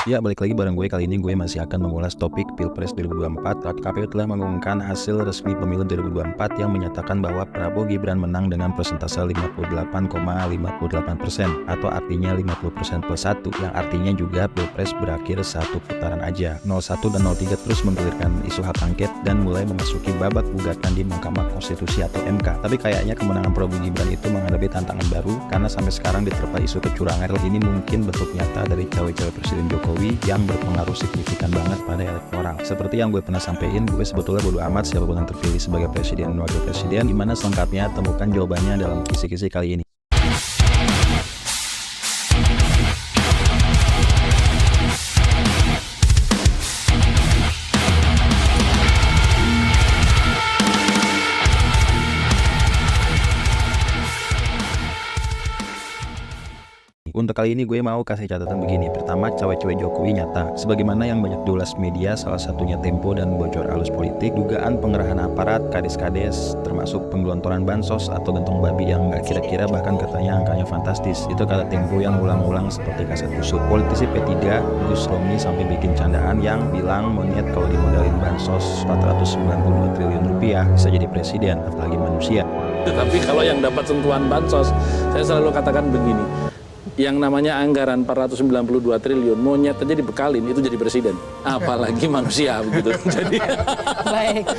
Ya, balik lagi bareng gue. Kali ini gue masih akan mengulas topik Pilpres 2024 saat KPU telah mengumumkan hasil resmi pemilu 2024 yang menyatakan bahwa Prabowo Gibran menang dengan persentase 58,58% atau artinya 50% plus 1, yang artinya juga Pilpres berakhir satu putaran aja. 01 dan 03 terus menggulirkan isu hak angket dan mulai memasuki babak gugatan di Mahkamah Konstitusi atau MK. Tapi kayaknya kemenangan Prabowo Gibran itu menghadapi tantangan baru karena sampai sekarang diterpa isu kecurangan. Ini mungkin bentuk nyata dari cawe-cawe Presiden Jokowi yang berpengaruh signifikan banget pada elektoral. Seperti yang gue pernah sampaikan, gue sebetulnya bodo amat siapapun yang terpilih sebagai presiden dan wakil presiden. Gimana selengkapnya? Temukan jawabannya dalam kisi-kisi kali ini. Untuk kali ini gue mau kasih catatan begini. Pertama, cawe-cawe Jokowi nyata. Sebagaimana yang banyak diulas media, salah satunya Tempo dan Bocor Alus Politik, dugaan pengerahan aparat, kades-kades, termasuk penggelontoran bansos atau gentong babi yang gak kira-kira, bahkan katanya angkanya fantastis. Itu kata Tempo yang ulang-ulang seperti kaset kusut. Politisi P3, Gus Romi sampai bikin candaan yang bilang monyet kalau dimodalin bansos 492 triliun rupiah bisa jadi presiden, apalagi manusia. Tapi kalau yang dapat sentuhan bansos, saya selalu katakan begini, yang namanya anggaran 492 triliun, monyet aja dibekalin, itu jadi presiden. Apalagi manusia begitu. Jadi Baik.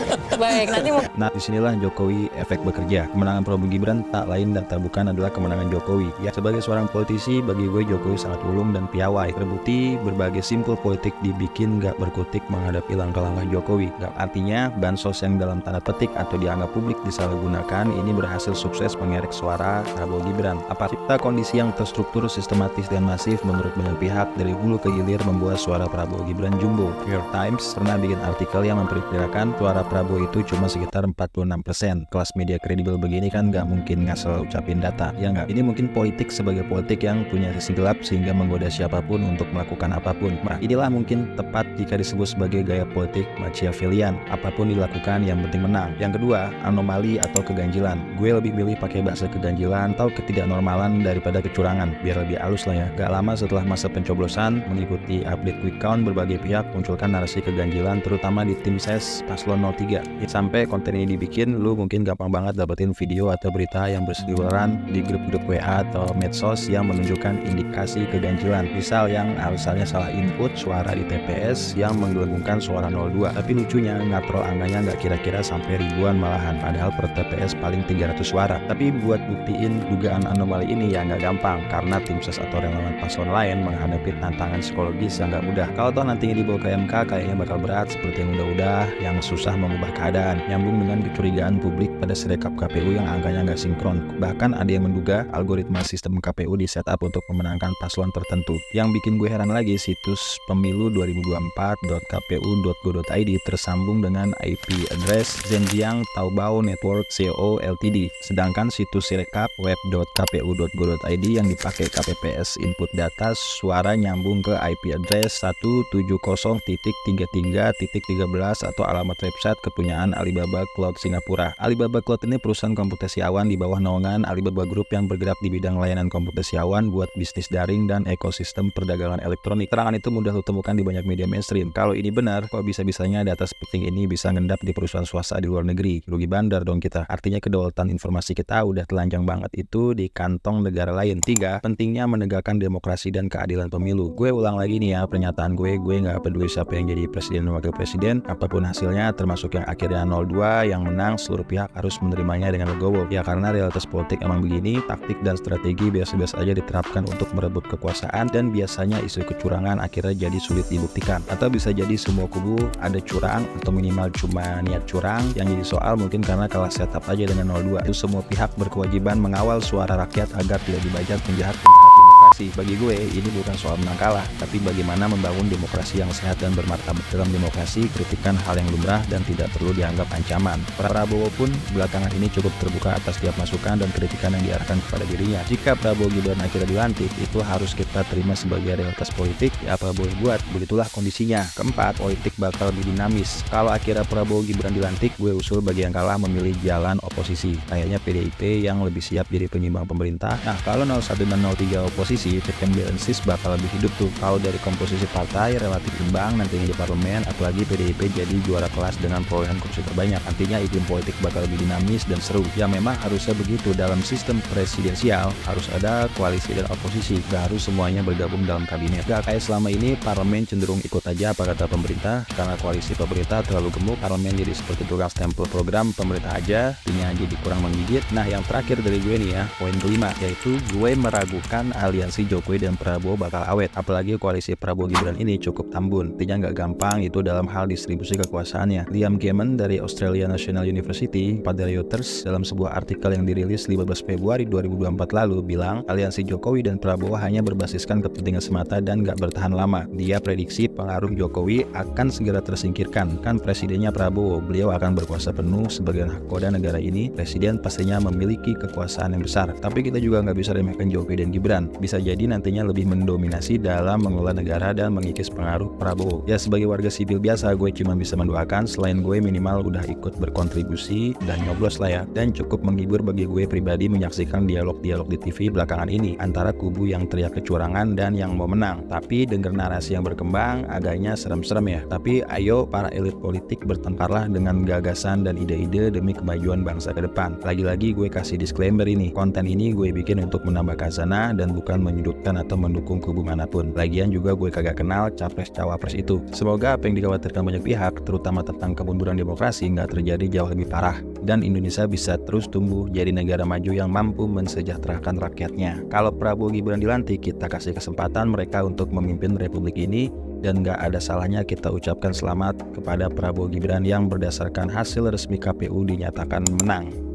Nah, disinilah Jokowi efek bekerja. Kemenangan Prabowo Gibran tak lain dan tak bukan adalah kemenangan Jokowi. Ya, sebagai seorang politisi, bagi gue Jokowi sangat ulung dan piawai. Terbukti berbagai simpul politik dibikin gak berkutik menghadapi langkah-langkah Jokowi. Gak artinya bansos yang dalam tanda petik atau dianggap publik disalahgunakan ini berhasil sukses mengerek suara Prabowo Gibran. Apa kita kondisi yang terstruktur, sistematis dan masif menurut banyak pihak dari hulu ke hilir membuat suara Prabowo Gibran jumbo. New York Times pernah bikin artikel yang memperkirakan suara Prabowo itu cuma sekitar 46%. Kelas media kredibel begini kan gak mungkin ngasal ucapin data, ya nggak? Ini mungkin politik sebagai politik yang punya sisi gelap sehingga menggoda siapapun untuk melakukan apapun. Nah, inilah mungkin tepat jika disebut sebagai gaya politik Machiavellian. Apapun dilakukan yang penting menang. Yang kedua, anomali atau keganjilan. Gue lebih milih pakai bahasa keganjilan atau ketidaknormalan daripada kecurangan, biar lebih halus lah ya. Gak lama setelah masa pencoblosan, mengikuti update quick count, berbagai pihak munculkan narasi keganjilan, terutama di tim ses paslon 03. Sampai konten ini dibikin, lu mungkin gampang banget dapetin video atau berita yang berseliweran di grup-grup WA atau medsos yang menunjukkan indikasi keganjilan. Misal yang alasannya salah input suara di TPS yang menggelembungkan suara 02. Tapi lucunya, ngatrol angkanya nggak kira-kira sampai ribuan malahan, padahal per TPS paling 300 suara. Tapi buat buktiin dugaan anomali ini ya nggak gampang, karena tim ses atau relawan paslon lain menghadapi tantangan psikologis yang gak mudah. Kalau toh nantinya dibawa ke MK, kayaknya bakal berat seperti yang udah-udah yang susah mengubah keadaan. Nyambung dengan kecurigaan publik pada Sirekap KPU yang angkanya gak sinkron. Bahkan ada yang menduga algoritma sistem KPU di setup untuk memenangkan paslon tertentu. Yang bikin gue heran lagi, situs pemilu2024.kpu.go.id tersambung dengan IP address Zhenjiang Taobao Network Co Ltd. Sedangkan situs Sirekap web.kpu.go.id yang dipakai KPPS input data suara nyambung ke IP address 170.33.13 atau alamat website kepunyaan Alibaba Cloud Singapura. Alibaba Cloud ini perusahaan komputasi awan di bawah naungan Alibaba Group yang bergerak di bidang layanan komputasi awan buat bisnis daring dan ekosistem perdagangan elektronik. Keterangan itu mudah lo temukan di banyak media mainstream. Kalau ini benar, kok bisa-bisanya data sepenting ini bisa ngendap di perusahaan swasta di luar negeri? Rugi bandar dong kita. Artinya kedaulatan informasi kita udah telanjang banget itu di kantong negara lain. 3. Pentingnya menegakkan demokrasi dan keadilan pemilu. Gue ulang lagi nih ya pernyataan gue nggak peduli siapa yang jadi presiden dan wakil presiden, apapun hasilnya, termasuk yang akhirnya 02 yang menang, seluruh pihak harus menerimanya dengan legowo. Ya karena realitas politik emang begini, taktik dan strategi biasa-biasa aja diterapkan untuk merebut kekuasaan, dan biasanya isu kecurangan akhirnya jadi sulit dibuktikan. Atau bisa jadi semua kubu ada curang atau minimal cuma niat curang. Yang jadi soal mungkin karena kalah setup aja dengan 02. Itu semua pihak berkewajiban mengawal suara rakyat agar tidak dibajak penjahat demokrasi. Bagi gue, ini bukan soal menang kalah, tapi bagaimana membangun demokrasi yang sehat dan bermartabat. Dalam demokrasi, kritikan hal yang lumrah dan tidak perlu dianggap ancaman. Prabowo pun belakangan ini cukup terbuka atas setiap masukan dan kritikan yang diarahkan kepada dirinya. Jika Prabowo Gibran akhirnya dilantik, itu harus kita terima sebagai realitas politik. Ya apa boleh buat, begitulah kondisinya. Keempat, politik bakal lebih dinamis. Kalau akhirnya Prabowo Gibran dilantik, gue usul bagi yang kalah memilih jalan oposisi. Kayaknya PDIP yang lebih siap jadi penyimbang pemerintah. Nah, kalau 01 dan 03 oposisi, oposisi, check and balances bakal lebih hidup tuh. Kalau dari komposisi partai relatif imbang nantinya di parlemen, apalagi PDIP jadi juara kelas dengan perolehan kursi terbanyak. Artinya iklim politik bakal lebih dinamis dan seru. Ya memang harusnya begitu, dalam sistem presidensial harus ada koalisi dan oposisi, gak harus semuanya bergabung dalam kabinet. Gak kayak selama ini parlemen cenderung ikut aja apa kata pemerintah. Karena koalisi pemerintah terlalu gemuk, parlemen jadi seperti tukang stempel program pemerintah aja, ini jadi kurang menggigit. Nah yang terakhir dari gue nih ya, poin kelima, yaitu gue meragukan aliansi Jokowi dan Prabowo bakal awet. Apalagi koalisi Prabowo Gibran ini cukup tambun, artinya nggak gampang itu dalam hal distribusi kekuasaannya. Liam Gammon dari Australia National University pada Reuters dalam sebuah artikel yang dirilis 15 Februari 2024 lalu bilang aliansi Jokowi dan Prabowo hanya berbasiskan kepentingan semata dan nggak bertahan lama. Dia prediksi pengaruh Jokowi akan segera tersingkirkan. Kan presidennya Prabowo, beliau akan berkuasa penuh sebagai nahkoda negara ini. Presiden pastinya memiliki kekuasaan yang besar. Tapi kita juga nggak bisa remehkan Jokowi dan Gibran. Bisa jadi nantinya lebih mendominasi dalam mengelola negara dan mengikis pengaruh Prabowo. Ya sebagai warga sipil biasa, gue cuma bisa mendoakan selain gue minimal udah ikut berkontribusi dan nyoblos lah ya. Dan cukup menghibur bagi gue pribadi menyaksikan dialog-dialog di TV belakangan ini antara kubu yang teriak kecurangan dan yang mau menang. Tapi denger narasi yang berkembang agaknya serem-serem ya. Tapi ayo para elit politik bertengkarlah dengan gagasan dan ide-ide demi kemajuan bangsa ke depan. Lagi-lagi gue kasih disclaimer ini, konten ini gue bikin untuk menambah khazanah dan bukan menyudutkan atau mendukung kubu manapun. Lagian juga gue kagak kenal capres-cawapres itu. Semoga apa yang dikhawatirkan banyak pihak, terutama tentang kemunduran demokrasi, nggak terjadi jauh lebih parah. Dan Indonesia bisa terus tumbuh jadi negara maju yang mampu mensejahterakan rakyatnya. Kalau Prabowo Gibran dilantik, kita kasih kesempatan mereka untuk memimpin republik ini. Dan gak ada salahnya kita ucapkan selamat kepada Prabowo Gibran yang berdasarkan hasil resmi KPU dinyatakan menang.